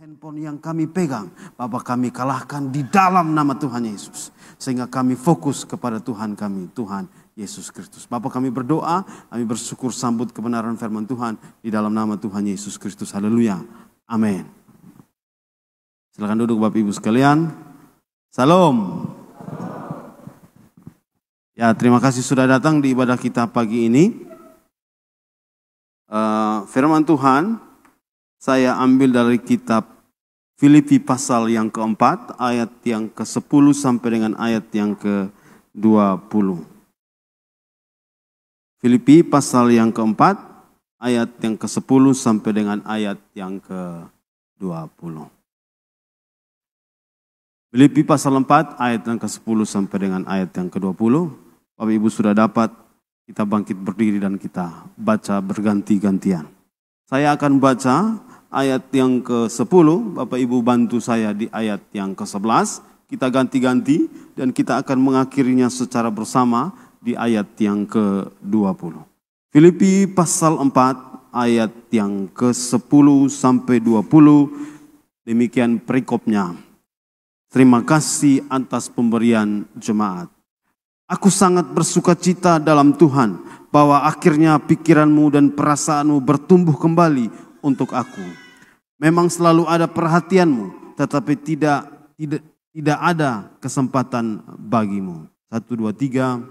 handphone yang kami pegang, Bapa kami kalahkan di dalam nama Tuhan Yesus. Sehingga kami fokus kepada Tuhan kami, Tuhan Yesus Kristus. Bapa kami berdoa, kami bersyukur sambut kebenaran firman Tuhan di dalam nama Tuhan Yesus Kristus. Haleluya. Amin. Silakan duduk Bapak Ibu sekalian. Salam. Ya, terima kasih sudah datang di ibadah kita pagi ini. Firman Tuhan saya ambil dari kitab Filipi pasal yang keempat, ayat yang ke-10 sampai dengan ayat yang ke-20. Filipi pasal yang keempat, ayat yang ke-10 sampai dengan ayat yang ke-20. Filipi pasal 4, ayat yang ke-10 sampai dengan ayat yang ke-20. Bapak Ibu sudah dapat, kita bangkit berdiri dan kita baca berganti-gantian. Saya akan baca ayat yang ke-10, Bapak Ibu bantu saya di ayat yang ke-11. Kita ganti-ganti dan kita akan mengakhirinya secara bersama di ayat yang ke-20. Filipi pasal 4 ayat yang ke-10 sampai 20, demikian perikopnya. Terima kasih atas pemberian jemaat. Aku sangat bersukacita dalam Tuhan bahwa akhirnya pikiranmu dan perasaanmu bertumbuh kembali untuk aku. Memang selalu ada perhatianmu, tetapi tidak ada kesempatan bagimu. 1, 2, 3.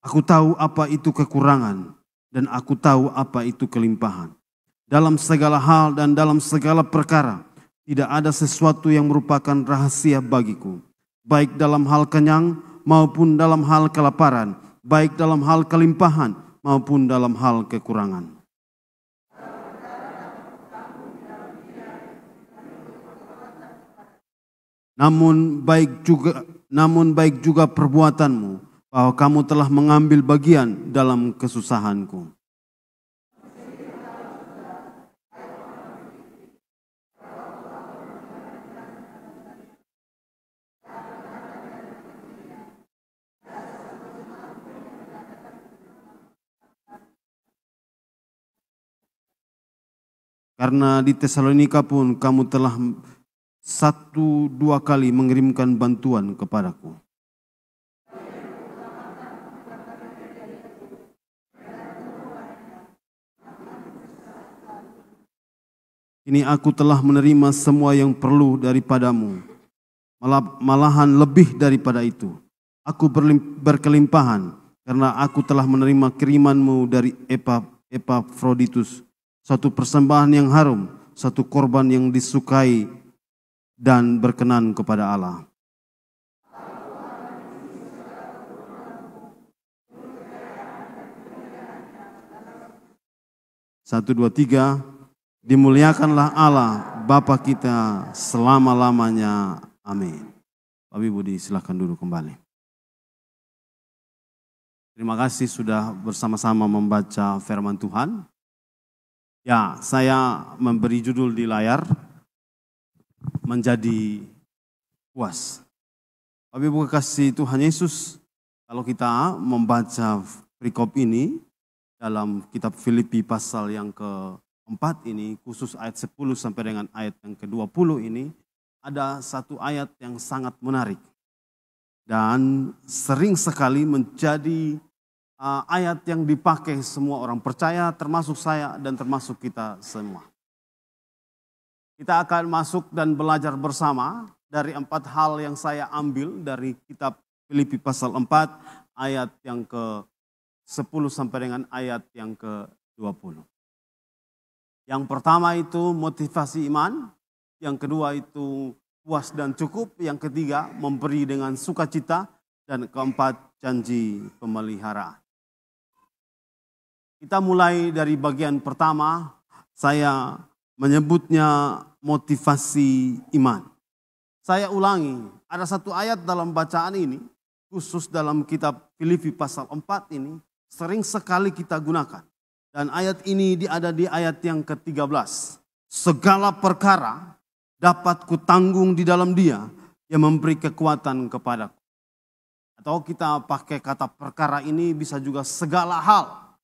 Aku tahu apa itu kekurangan dan aku tahu apa itu kelimpahan. Dalam segala hal dan dalam segala perkara, tidak ada sesuatu yang merupakan rahasia bagiku. Baik dalam hal kenyang maupun dalam hal kelaparan, baik dalam hal kelimpahan maupun dalam hal kekurangan. Namun baik juga perbuatanmu, bahwa kamu telah mengambil bagian dalam kesusahanku. Karena di Tesalonika pun kamu telah 1-2 kali mengirimkan bantuan kepadaku. Ini aku telah menerima semua yang perlu daripadamu, malahan lebih daripada itu. Aku berkelimpahan karena aku telah menerima kirimanmu dari Epafroditus. Satu persembahan yang harum, satu korban yang disukai dan berkenan kepada Allah. Satu, dua, tiga. Dimuliakanlah Allah Bapa kita selama-lamanya. Amin. Bapak Ibu silakan duduk kembali. Terima kasih sudah bersama-sama membaca firman Tuhan. Ya, saya memberi judul di layar, menjadi puas. Bapak Ibu kekasih Tuhan Yesus, kalau kita membaca perikop ini dalam kitab Filipi pasal yang ke-4 ini, khusus ayat 10 sampai dengan ayat yang ke-20 ini, ada satu ayat yang sangat menarik. Dan sering sekali menjadi ayat yang dipakai semua orang percaya, termasuk saya dan termasuk kita semua. Kita akan masuk dan belajar bersama dari 4 hal yang saya ambil dari kitab Filipi pasal 4 ayat yang ke-10 sampai dengan ayat yang ke-20. Yang pertama itu motivasi iman, yang kedua itu puas dan cukup, yang ketiga memberi dengan sukacita, dan keempat janji pemeliharaan. Kita mulai dari bagian pertama, saya menyebutnya motivasi iman. Saya ulangi, ada satu ayat dalam bacaan ini, khusus dalam kitab Filipi pasal 4 ini, sering sekali kita gunakan. Dan ayat ini ada di ayat yang ke-13. Segala perkara dapat kutanggung di dalam Dia yang memberi kekuatan kepadaku. Atau kita pakai kata perkara ini bisa juga segala hal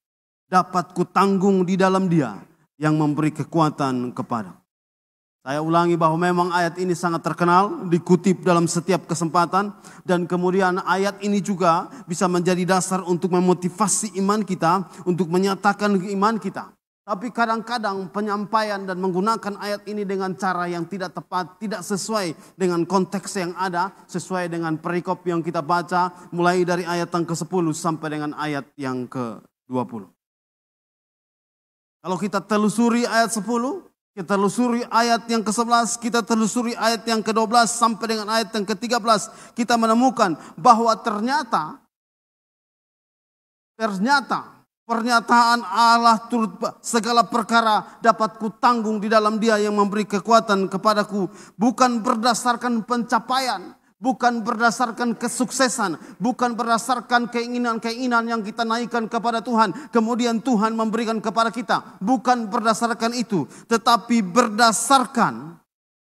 dapat kutanggung di dalam Dia yang memberi kekuatan kepada. Saya ulangi bahwa memang ayat ini sangat terkenal, dikutip dalam setiap kesempatan. Dan kemudian ayat ini juga bisa menjadi dasar untuk memotivasi iman kita, untuk menyatakan iman kita. Tapi kadang-kadang penyampaian dan menggunakan ayat ini dengan cara yang tidak tepat, tidak sesuai dengan konteks yang ada, sesuai dengan perikop yang kita baca, mulai dari ayat yang ke-10 sampai dengan ayat yang ke-20. Kalau kita telusuri ayat 10, kita telusuri ayat yang ke-11, kita telusuri ayat yang ke-12 sampai dengan ayat yang ke-13, kita menemukan bahwa ternyata pernyataan Allah turut segala perkara dapat kutanggung di dalam Dia yang memberi kekuatan kepadaku, bukan berdasarkan pencapaian, bukan berdasarkan kesuksesan, bukan berdasarkan keinginan-keinginan yang kita naikkan kepada Tuhan, kemudian Tuhan memberikan kepada kita. Bukan berdasarkan itu, tetapi berdasarkan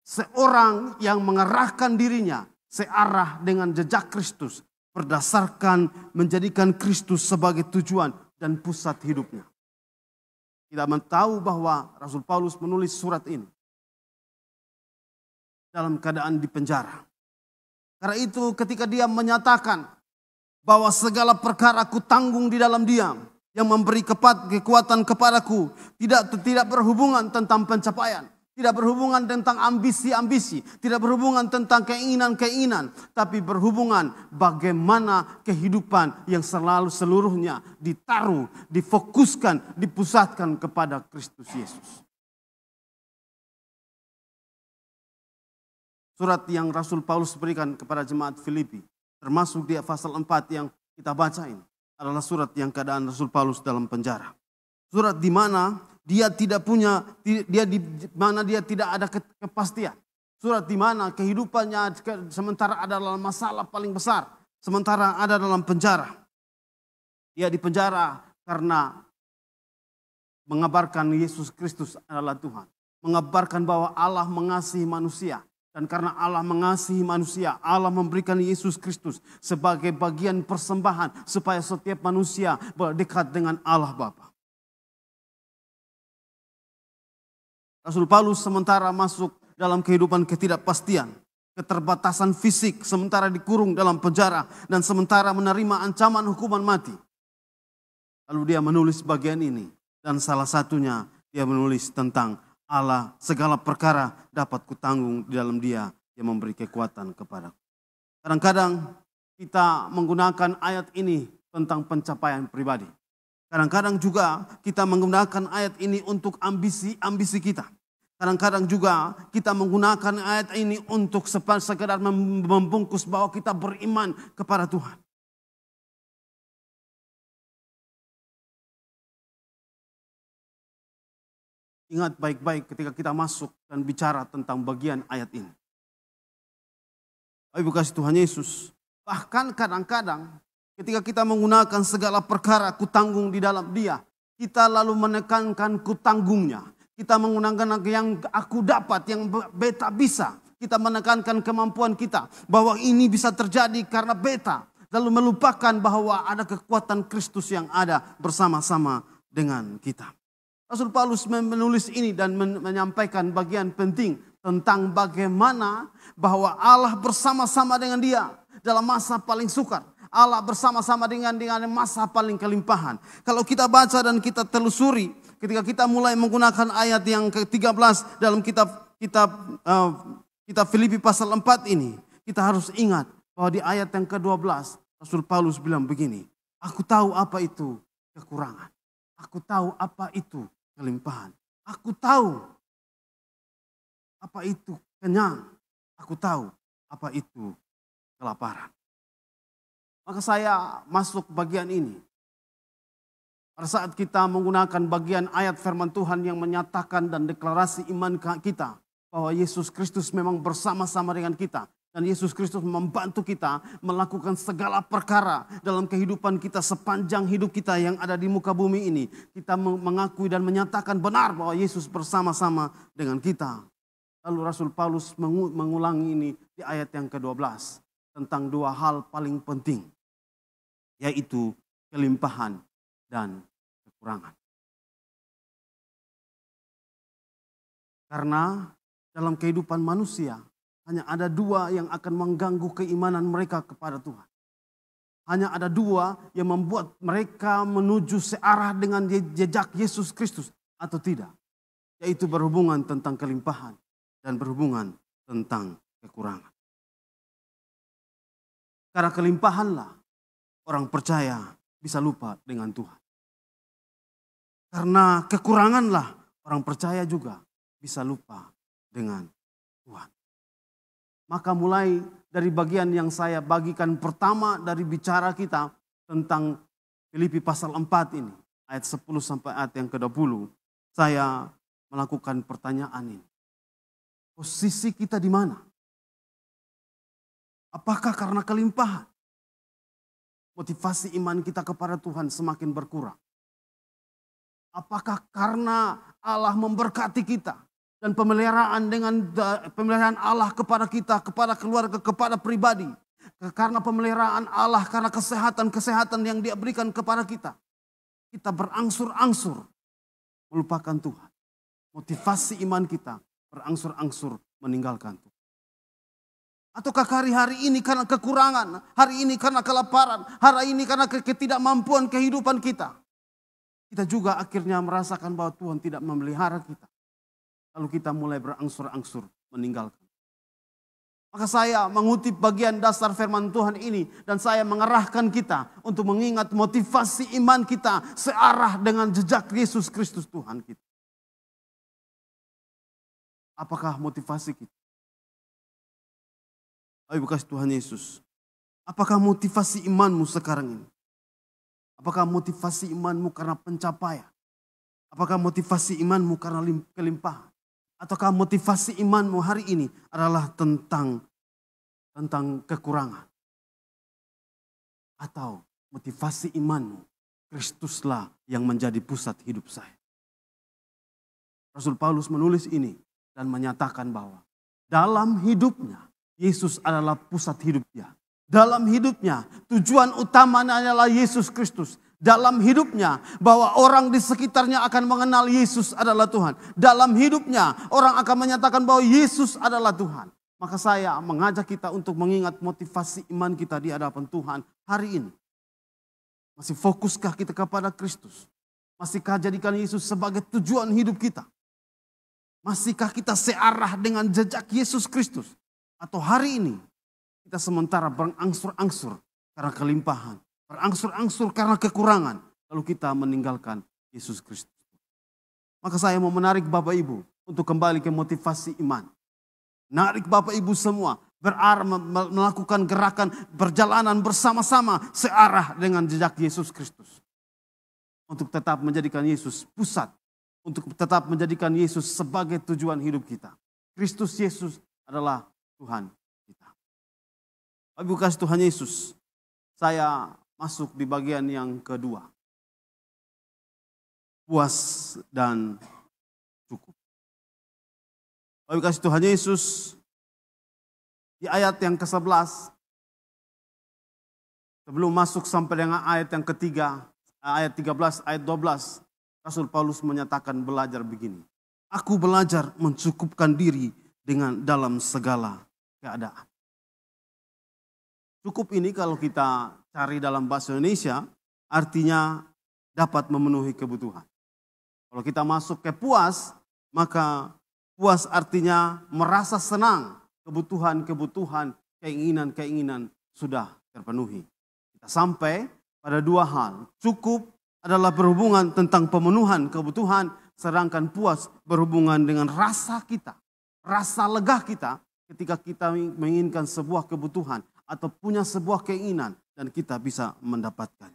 seorang yang mengarahkan dirinya searah dengan jejak Kristus, berdasarkan menjadikan Kristus sebagai tujuan dan pusat hidupnya. Kita tahu bahwa Rasul Paulus menulis surat ini dalam keadaan di penjara. Karena itu ketika dia menyatakan bahwa segala perkara ku tanggung di dalam Dia yang memberi kekuatan kepadaku, tidak berhubungan tentang pencapaian, tidak berhubungan tentang ambisi-ambisi, tidak berhubungan tentang keinginan-keinginan, tapi berhubungan bagaimana kehidupan yang seluruhnya ditaruh, difokuskan, dipusatkan kepada Kristus Yesus. Surat yang Rasul Paulus berikan kepada jemaat Filipi, termasuk di pasal 4 yang kita baca ini, adalah surat yang keadaan Rasul Paulus dalam penjara. Surat di mana dia tidak ada kepastian. Surat di mana kehidupannya sementara ada dalam masalah paling besar, sementara ada dalam penjara. Dia di penjara karena mengabarkan Yesus Kristus adalah Tuhan, mengabarkan bahwa Allah mengasihi manusia. Dan karena Allah mengasihi manusia, Allah memberikan Yesus Kristus sebagai bagian persembahan supaya setiap manusia berdekat dengan Allah Bapa. Rasul Paulus sementara masuk dalam kehidupan ketidakpastian, keterbatasan fisik, sementara dikurung dalam penjara, dan sementara menerima ancaman hukuman mati. Lalu dia menulis bagian ini, dan salah satunya dia menulis tentang Allah, segala perkara dapat kutanggung di dalam Dia yang memberi kekuatan kepadaku. Kadang-kadang kita menggunakan ayat ini tentang pencapaian pribadi. Kadang-kadang juga kita menggunakan ayat ini untuk ambisi kita. Kadang-kadang juga kita menggunakan ayat ini untuk sekedar membungkus bahwa kita beriman kepada Tuhan. Ingat baik-baik ketika kita masuk dan bicara tentang bagian ayat ini. Ibu kasih Tuhan Yesus, bahkan kadang-kadang ketika kita menggunakan segala perkara kutanggung di dalam Dia, kita lalu menekankan kutanggungnya. Kita menggunakan yang aku dapat, yang beta bisa. Kita menekankan kemampuan kita bahwa ini bisa terjadi karena beta. Lalu melupakan bahwa ada kekuatan Kristus yang ada bersama-sama dengan kita. Rasul Paulus menulis ini dan menyampaikan bagian penting tentang bagaimana bahwa Allah bersama-sama dengan dia dalam masa paling sukar. Allah bersama-sama dengan masa paling kelimpahan. Kalau kita baca dan kita telusuri, ketika kita mulai menggunakan ayat yang ke-13 dalam kitab Filipi pasal 4 ini, kita harus ingat bahwa di ayat yang ke-12 Rasul Paulus bilang begini, aku tahu apa itu kekurangan. Aku tahu apa itu kelimpahan. Aku tahu apa itu kenyang. Aku tahu apa itu kelaparan. Maka saya masuk bagian ini. Pada saat kita menggunakan bagian ayat firman Tuhan yang menyatakan dan deklarasi iman kita bahwa Yesus Kristus memang bersama-sama dengan kita. Dan Yesus Kristus membantu kita melakukan segala perkara dalam kehidupan kita sepanjang hidup kita yang ada di muka bumi ini. Kita mengakui dan menyatakan benar bahwa Yesus bersama-sama dengan kita. Lalu Rasul Paulus mengulangi ini di ayat yang ke-12. tentang dua hal paling penting, yaitu kelimpahan dan kekurangan. Karena dalam kehidupan manusia hanya ada dua yang akan mengganggu keimanan mereka kepada Tuhan. Hanya ada dua yang membuat mereka menuju searah dengan jejak Yesus Kristus atau tidak. Yaitu berhubungan tentang kelimpahan dan berhubungan tentang kekurangan. Karena kelimpahanlah orang percaya bisa lupa dengan Tuhan. Karena kekuranganlah orang percaya juga bisa lupa dengan Tuhan. Maka mulai dari bagian yang saya bagikan pertama dari bicara kita tentang Filipi pasal 4 ini, ayat 10 sampai ayat yang ke-20, saya melakukan pertanyaan ini. Posisi kita di mana? Apakah karena kelimpahan? Motivasi iman kita kepada Tuhan semakin berkurang. Apakah karena Allah memberkati kita dan pemeliharaan Allah kepada kita, kepada keluarga, kepada pribadi. Karena pemeliharaan Allah, karena kesehatan yang Dia berikan kepada kita. Kita berangsur-angsur melupakan Tuhan. Motivasi iman kita berangsur-angsur meninggalkan Tuhan. Ataukah hari ini karena kekurangan, hari ini karena kelaparan, hari ini karena ketidakmampuan kehidupan kita. Kita juga akhirnya merasakan bahwa Tuhan tidak memelihara kita. Lalu kita mulai berangsur-angsur meninggalkan. Maka saya mengutip bagian dasar firman Tuhan ini. Dan saya mengarahkan kita untuk mengingat motivasi iman kita searah dengan jejak Yesus Kristus Tuhan kita. Apakah motivasi kita? Ayo kasih Tuhan Yesus. Apakah motivasi imanmu sekarang ini? Apakah motivasi imanmu karena pencapaian? Apakah motivasi imanmu karena kelimpahan? Ataukah motivasi imanmu hari ini adalah tentang kekurangan? Atau motivasi imanmu, Kristuslah yang menjadi pusat hidup saya. Rasul Paulus menulis ini dan menyatakan bahwa dalam hidupnya Yesus adalah pusat hidup dia. Dalam hidupnya tujuan utamanya adalah Yesus Kristus. Dalam hidupnya bahwa orang di sekitarnya akan mengenal Yesus adalah Tuhan. Dalam hidupnya orang akan menyatakan bahwa Yesus adalah Tuhan. Maka saya mengajak kita untuk mengingat motivasi iman kita di hadapan Tuhan hari ini. Masih fokuskah kita kepada Kristus? Masihkah jadikan Yesus sebagai tujuan hidup kita? Masihkah kita searah dengan jejak Yesus Kristus? Atau hari ini kita sementara berangsur-angsur karena kelimpahan. Berangsur-angsur karena kekurangan. Lalu kita meninggalkan Yesus Kristus. Maka saya mau menarik Bapak Ibu untuk kembali ke motivasi iman. Menarik Bapak Ibu semua melakukan gerakan perjalanan bersama-sama searah dengan jejak Yesus Kristus. Untuk tetap menjadikan Yesus pusat. Untuk tetap menjadikan Yesus sebagai tujuan hidup kita. Kristus Yesus adalah Tuhan kita. Bapak Ibu kasih Tuhan Yesus. Saya masuk di bagian yang kedua. Puas dan cukup. Bapak kasih Tuhan Yesus. Di ayat yang ke-11. Sebelum masuk sampai dengan ayat yang ketiga. Ayat 13, ayat 12. Rasul Paulus menyatakan belajar begini. Aku belajar mencukupkan diri dalam segala keadaan. Cukup ini kalau kita cari dalam bahasa Indonesia, artinya dapat memenuhi kebutuhan. Kalau kita masuk ke puas, maka puas artinya merasa senang. Kebutuhan-kebutuhan, keinginan-keinginan sudah terpenuhi. Kita sampai pada dua hal. Cukup adalah berhubungan tentang pemenuhan kebutuhan, sedangkan puas berhubungan dengan rasa kita. Rasa lega kita ketika kita menginginkan sebuah kebutuhan. Atau punya sebuah keinginan dan kita bisa mendapatkan.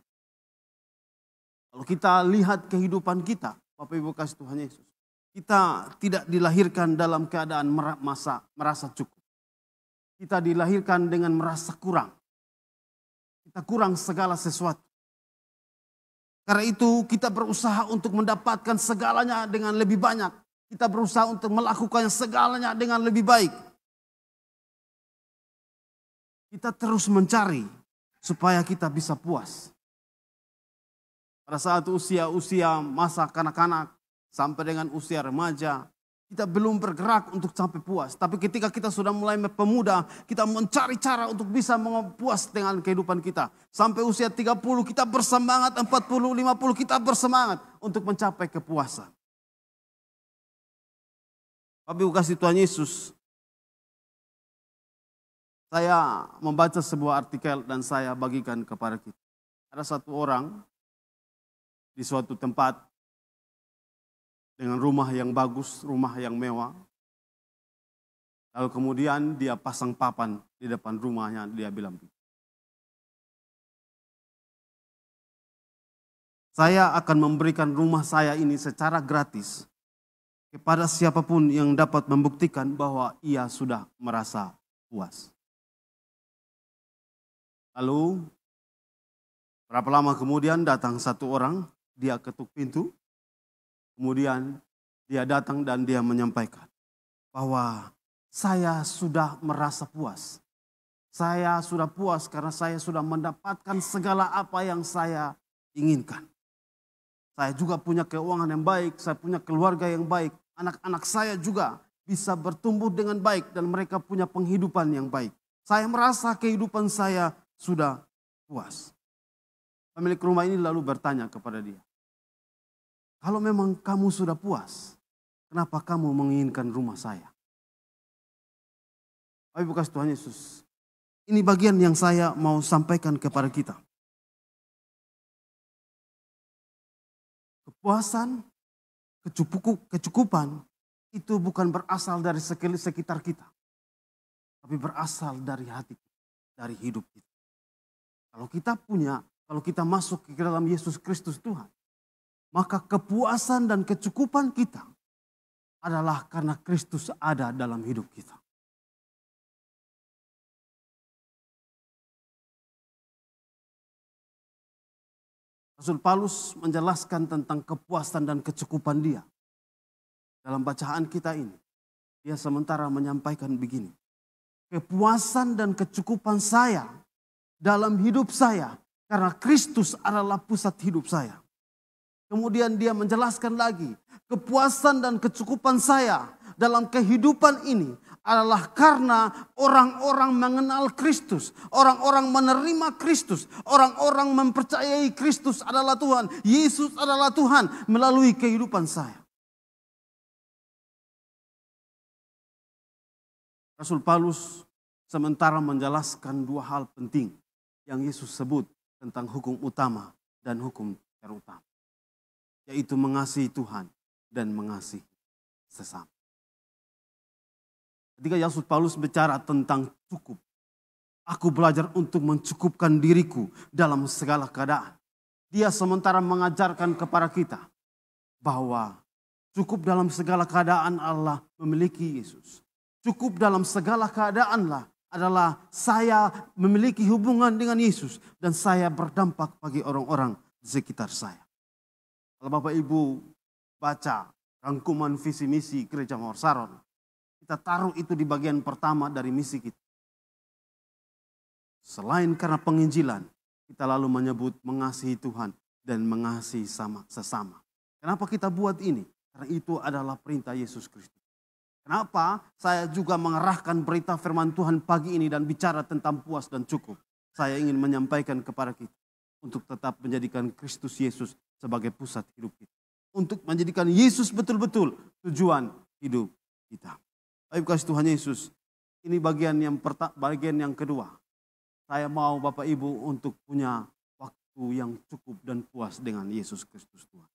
Kalau kita lihat kehidupan kita, Bapak Ibu kasih Tuhan Yesus. Kita tidak dilahirkan dalam keadaan merasa cukup. Kita dilahirkan dengan merasa kurang. Kita kurang segala sesuatu. Karena itu kita berusaha untuk mendapatkan segalanya dengan lebih banyak. Kita berusaha untuk melakukan segalanya dengan lebih baik. Kita terus mencari supaya kita bisa puas. Pada saat usia masa kanak-kanak sampai dengan usia remaja, kita belum bergerak untuk sampai puas. Tapi ketika kita sudah mulai pemuda, kita mencari cara untuk bisa puas dengan kehidupan kita. Sampai usia 30 kita bersemangat, 40, 50 kita bersemangat untuk mencapai kepuasan. Bapak Ibu kasih Tuhan Yesus, saya membaca sebuah artikel dan saya bagikan kepada kita. Ada satu orang di suatu tempat dengan rumah yang bagus, rumah yang mewah. Lalu kemudian dia pasang papan di depan rumahnya, dia bilang, saya akan memberikan rumah saya ini secara gratis kepada siapapun yang dapat membuktikan bahwa ia sudah merasa puas. Lalu berapa lama kemudian datang satu orang, dia ketuk pintu. Kemudian dia datang dan dia menyampaikan bahwa saya sudah merasa puas. Saya sudah puas karena saya sudah mendapatkan segala apa yang saya inginkan. Saya juga punya keuangan yang baik, saya punya keluarga yang baik. Anak-anak saya juga bisa bertumbuh dengan baik dan mereka punya penghidupan yang baik. Saya merasa kehidupan saya sudah puas. Pemilik rumah ini lalu bertanya kepada dia, kalau memang kamu sudah puas, kenapa kamu menginginkan rumah saya? Bapak Ibu kasih Tuhan Yesus, ini bagian yang saya mau sampaikan kepada kita. Kepuasan, kecukupan itu bukan berasal dari sekitar kita, tapi berasal dari hati kita, dari hidup kita. Kalau kita masuk ke dalam Yesus Kristus Tuhan, maka kepuasan dan kecukupan kita adalah karena Kristus ada dalam hidup kita. Rasul Paulus menjelaskan tentang kepuasan dan kecukupan dia. Dalam bacaan kita ini, dia sementara menyampaikan begini. Kepuasan dan kecukupan saya dalam hidup saya karena Kristus adalah pusat hidup saya. Kemudian dia menjelaskan lagi, kepuasan dan kecukupan saya dalam kehidupan ini adalah karena orang-orang mengenal Kristus, orang-orang menerima Kristus, orang-orang mempercayai Kristus adalah Tuhan, Yesus adalah Tuhan melalui kehidupan saya. Rasul Paulus sementara menjelaskan dua hal penting yang Yesus sebut tentang hukum utama dan hukum terutama, yaitu mengasihi Tuhan dan mengasihi sesama. Ketika Rasul Paulus bicara tentang cukup, aku belajar untuk mencukupkan diriku dalam segala keadaan. Dia sementara mengajarkan kepada kita bahwa cukup dalam segala keadaan adalah memiliki Yesus. Cukup dalam segala keadaanlah adalah saya memiliki hubungan dengan Yesus dan saya berdampak bagi orang-orang di sekitar saya. Kalau Bapak Ibu baca rangkuman visi misi Gereja Mawar Saron, kita taruh itu di bagian pertama dari misi kita. Selain karena penginjilan, kita lalu menyebut mengasihi Tuhan dan mengasihi sesama. Kenapa kita buat ini? Karena itu adalah perintah Yesus Kristus. Kenapa saya juga mengerahkan berita firman Tuhan pagi ini dan bicara tentang puas dan cukup? Saya ingin menyampaikan kepada kita untuk tetap menjadikan Kristus Yesus sebagai pusat hidup kita. Untuk menjadikan Yesus betul-betul tujuan hidup kita. Baik kasih Tuhan Yesus, ini bagian yang kedua. Saya mau Bapak Ibu untuk punya waktu yang cukup dan puas dengan Yesus Kristus Tuhan.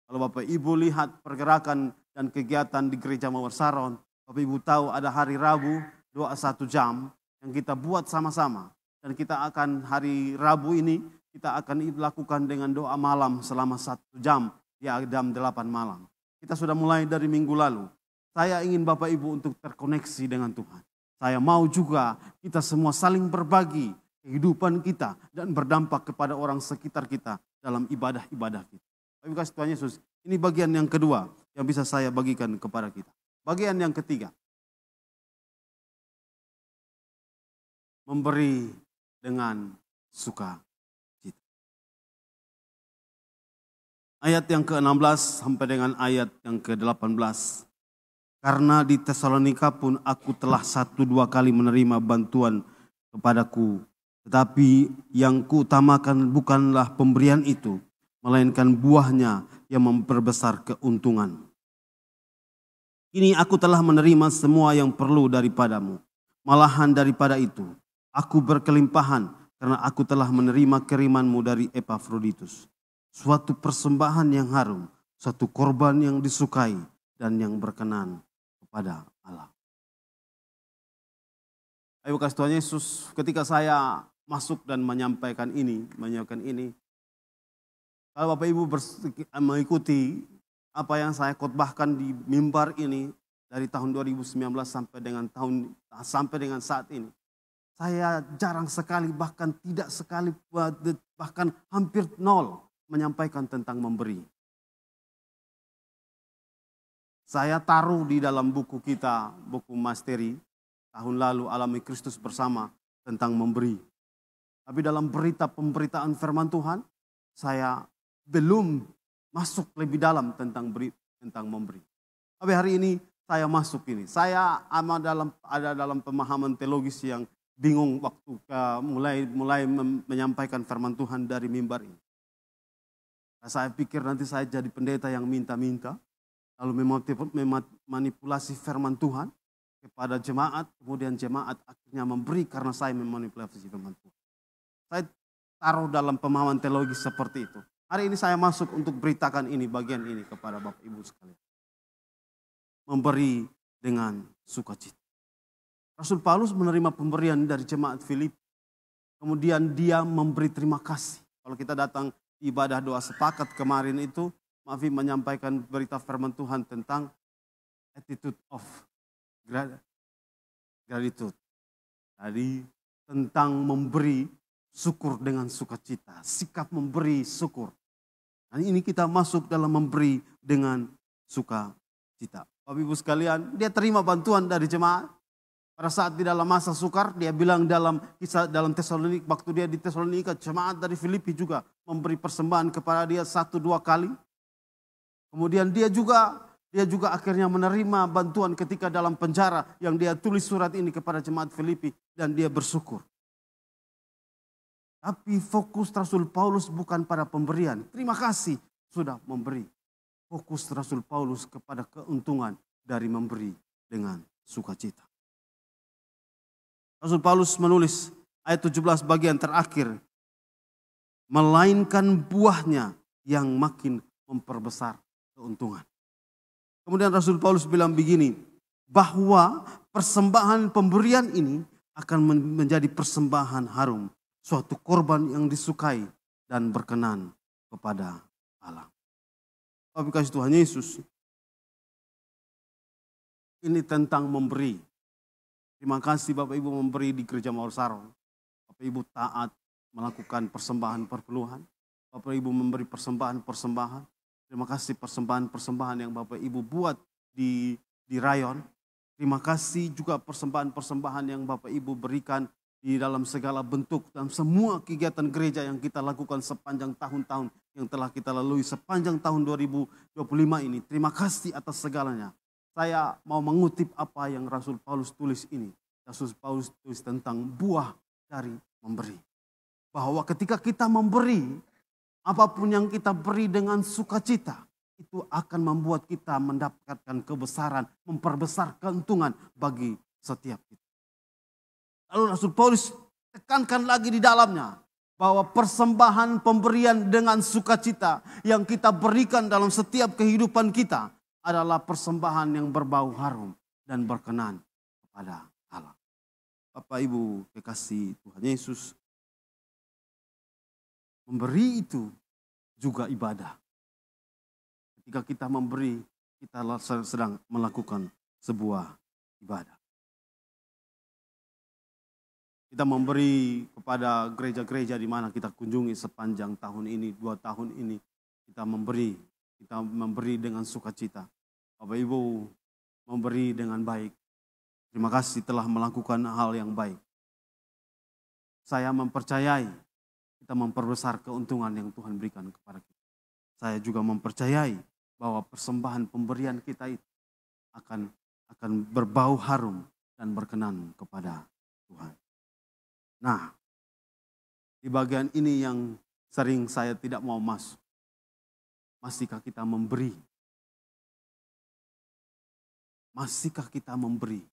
Kalau Bapak Ibu lihat pergerakan dan kegiatan di Gereja Mawar Saron, Bapak Ibu tahu ada hari Rabu doa 1 jam yang kita buat sama-sama. Dan kita akan hari Rabu ini kita akan lakukan dengan doa malam selama 1 jam di jam 8 malam. Kita sudah mulai dari minggu lalu. Saya ingin Bapak Ibu untuk terkoneksi dengan Tuhan. Saya mau juga kita semua saling berbagi kehidupan kita dan berdampak kepada orang sekitar kita dalam ibadah-ibadah kita. Bapak Ibu kasih Tuhan Yesus, ini bagian yang kedua yang bisa saya bagikan kepada kita. Bagian yang ketiga, memberi dengan sukacita. Ayat yang ke-16 sampai dengan ayat yang ke-18. Karena di Tesalonika pun aku telah 1-2 kali menerima bantuan kepadaku. Tetapi yang kuutamakan bukanlah pemberian itu, melainkan buahnya yang memperbesar keuntungan. Kini aku telah menerima semua yang perlu daripadamu. Malahan daripada itu, aku berkelimpahan karena aku telah menerima kirimanmu dari Epafroditus. Suatu persembahan yang harum, suatu korban yang disukai dan yang berkenan kepada Allah. Ayo kasih Tuhan Yesus, ketika saya masuk dan menyampaikan ini, kalau Bapak Ibu mengikuti apa yang saya khotbahkan di mimbar ini dari tahun 2019 sampai dengan saat ini, saya jarang sekali bahkan hampir nol menyampaikan tentang memberi. Saya taruh di dalam buku kita, buku Masteri tahun lalu Alami Kristus Bersama tentang memberi. Tapi dalam pemberitaan firman Tuhan, saya belum masuk lebih dalam tentang memberi. Tapi hari ini saya masuk ini. Saya ada dalam pemahaman teologis yang bingung waktu mulai menyampaikan firman Tuhan dari mimbar ini. Saya pikir nanti saya jadi pendeta yang minta-minta, lalu memanipulasi firman Tuhan kepada jemaat, kemudian jemaat akhirnya memberi karena saya memanipulasi firman Tuhan. Saya taruh dalam pemahaman teologis seperti itu. Hari ini saya masuk untuk beritakan ini, bagian ini kepada Bapak Ibu sekalian. Memberi dengan sukacita. Rasul Paulus menerima pemberian dari jemaat Filipi. Kemudian dia memberi terima kasih. Kalau kita datang ibadah doa sepakat kemarin itu, Mafi menyampaikan berita firman Tuhan tentang attitude of gratitude. Jadi tentang memberi syukur dengan sukacita, sikap memberi syukur. Dan ini kita masuk dalam memberi dengan sukacita. Bapak Ibu sekalian, dia terima bantuan dari jemaat. Pada saat di dalam masa sukar, dia bilang dalam Tesalonika, waktu dia di Tesalonika, jemaat dari Filipi juga memberi persembahan kepada dia 1-2 kali. Kemudian dia juga akhirnya menerima bantuan ketika dalam penjara yang dia tulis surat ini kepada jemaat Filipi dan dia bersyukur. Tapi fokus Rasul Paulus bukan pada pemberian. Terima kasih sudah memberi. Fokus Rasul Paulus kepada keuntungan dari memberi dengan sukacita. Rasul Paulus menulis ayat 17 bagian terakhir. Melainkan buahnya yang makin memperbesar keuntungan. Kemudian Rasul Paulus bilang begini, bahwa persembahan pemberian ini akan menjadi persembahan harum. Suatu korban yang disukai dan berkenan kepada Allah. Bapak kasih Tuhan Yesus, ini tentang memberi. Terima kasih Bapak Ibu memberi di Gereja Mawar Sarong. Bapak Ibu taat melakukan persembahan perpuluhan. Bapak Ibu memberi persembahan. Terima kasih persembahan yang Bapak Ibu buat di rayon. Terima kasih juga persembahan yang Bapak Ibu berikan di dalam segala bentuk dan semua kegiatan gereja yang kita lakukan sepanjang tahun-tahun yang telah kita lalui sepanjang tahun 2025 ini. Terima kasih atas segalanya. Saya mau mengutip apa yang Rasul Paulus tulis ini. Rasul Paulus tulis tentang buah dari memberi. Bahwa ketika kita memberi, apapun yang kita beri dengan sukacita, itu akan membuat kita mendapatkan kebesaran, memperbesar keuntungan bagi setiap kita. Lalu Rasul Paulus tekankan lagi di dalamnya, bahwa persembahan pemberian dengan sukacita yang kita berikan dalam setiap kehidupan kita, adalah persembahan yang berbau harum dan berkenan kepada Allah. Bapak Ibu kekasih Tuhan Yesus, memberi itu juga ibadah. Ketika kita memberi, kita sedang melakukan sebuah ibadah. Kita memberi kepada gereja-gereja di mana kita kunjungi sepanjang tahun ini, 2 tahun ini. Kita memberi dengan sukacita. Bapak Ibu memberi dengan baik. Terima kasih telah melakukan hal yang baik. Saya mempercayai kita memperbesar keuntungan yang Tuhan berikan kepada kita. Saya juga mempercayai bahwa persembahan pemberian kita itu akan berbau harum dan berkenan kepada Tuhan. Nah, di bagian ini yang sering saya tidak mau masuk. Masihkah kita memberi? Masihkah kita memberi?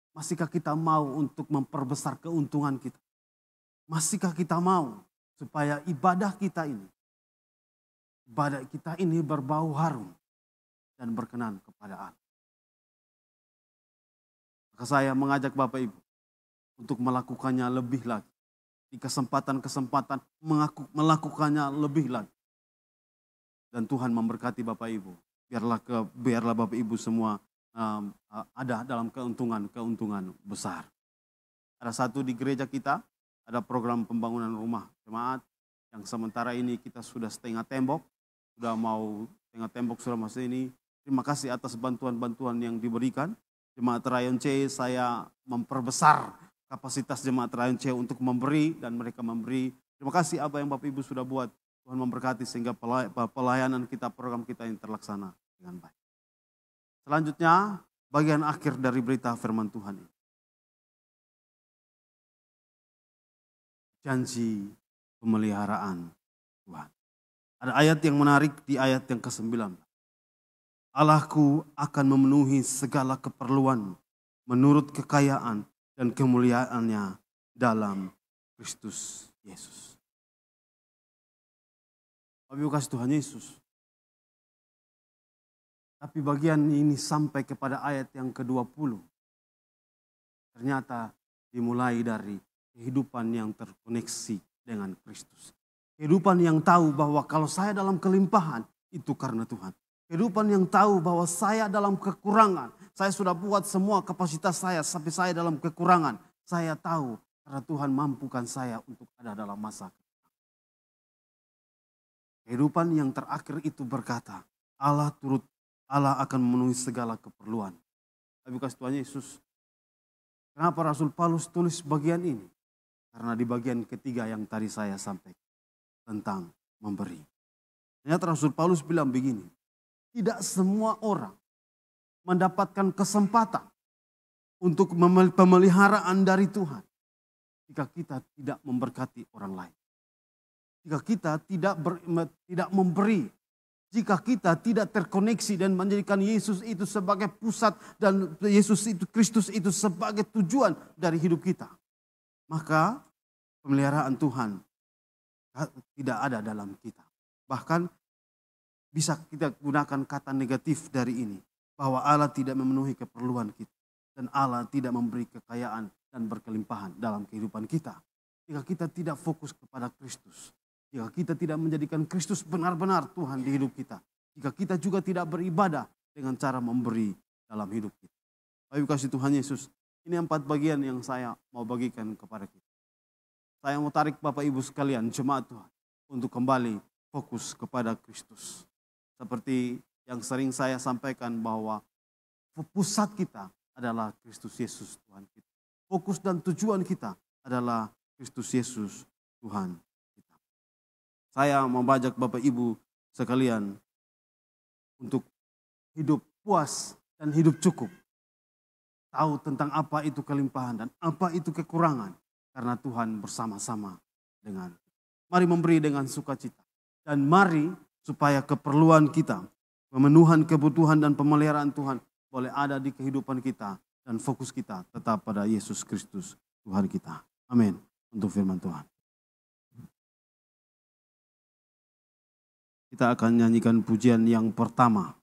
Masihkah kita mau untuk memperbesar keuntungan kita? Masihkah kita mau supaya ibadah kita ini berbau harum dan berkenan kepada Allah? Maka saya mengajak Bapak Ibu untuk melakukannya lebih lagi. Di kesempatan-kesempatan melakukannya lebih lagi. Dan Tuhan memberkati Bapak Ibu. Biarlah Bapak Ibu semua ada dalam keuntungan besar. Ada satu di gereja kita, ada program pembangunan rumah jemaat yang sementara ini kita sudah setengah tembok, sudah masuk ini. Terima kasih atas bantuan-bantuan yang diberikan. Jemaat Rayon C, saya memperbesar kapasitas jemaat Rayon C untuk memberi dan mereka memberi. Terima kasih apa yang Bapak Ibu sudah buat. Tuhan memberkati sehingga pelayanan kita, program kita yang terlaksana dengan baik. Selanjutnya, bagian akhir dari berita firman Tuhan ini. Janji pemeliharaan Tuhan. Ada ayat yang menarik di ayat yang ke-9. Allahku akan memenuhi segala keperluan menurut kekayaan dan kemuliaannya dalam Kristus Yesus. Bapak Ibu kasih Tuhan Yesus. Tapi bagian ini sampai kepada ayat yang ke-20. Ternyata dimulai dari kehidupan yang terkoneksi dengan Kristus. Kehidupan yang tahu bahwa kalau saya dalam kelimpahan itu karena Tuhan. Kehidupan yang tahu bahwa saya dalam kekurangan. Saya sudah buat semua kapasitas saya sampai saya dalam kekurangan. Saya tahu karena Tuhan mampukan saya untuk ada dalam masa. Kehidupan yang terakhir itu berkata, Allah akan memenuhi segala keperluan. Tapi kasih Tuhan Yesus, kenapa Rasul Paulus tulis bagian ini? Karena di bagian ketiga yang tadi saya sampaikan tentang memberi. Ternyata Rasul Paulus bilang begini, tidak semua orang mendapatkan kesempatan untuk pemeliharaan dari Tuhan jika kita tidak memberkati orang lain. Jika kita tidak memberi, jika kita tidak terkoneksi dan menjadikan Yesus itu sebagai pusat dan Kristus itu sebagai tujuan dari hidup kita, maka pemeliharaan Tuhan tidak ada dalam kita. Bahkan bisa kita gunakan kata negatif dari ini, bahwa Allah tidak memenuhi keperluan kita dan Allah tidak memberi kekayaan dan berkelimpahan dalam kehidupan kita. Jika kita tidak fokus kepada Kristus, jika kita tidak menjadikan Kristus benar-benar Tuhan di hidup kita. Jika kita juga tidak beribadah dengan cara memberi dalam hidup kita. Bapak kasih Tuhan Yesus, ini 4 bagian yang saya mau bagikan kepada kita. Saya mau tarik Bapak Ibu sekalian, jemaat Tuhan, untuk kembali fokus kepada Kristus. Seperti yang sering saya sampaikan bahwa pusat kita adalah Kristus Yesus Tuhan kita. Fokus dan tujuan kita adalah Kristus Yesus Tuhan. Saya membajak Bapak Ibu sekalian untuk hidup puas dan hidup cukup. Tahu tentang apa itu kelimpahan dan apa itu kekurangan. Karena Tuhan bersama-sama dengan. Mari memberi dengan sukacita. Dan mari supaya keperluan kita, pemenuhan kebutuhan dan pemeliharaan Tuhan boleh ada di kehidupan kita. Dan fokus kita tetap pada Yesus Kristus Tuhan kita. Amin. Untuk firman Tuhan. Kita akan nyanyikan pujian yang pertama.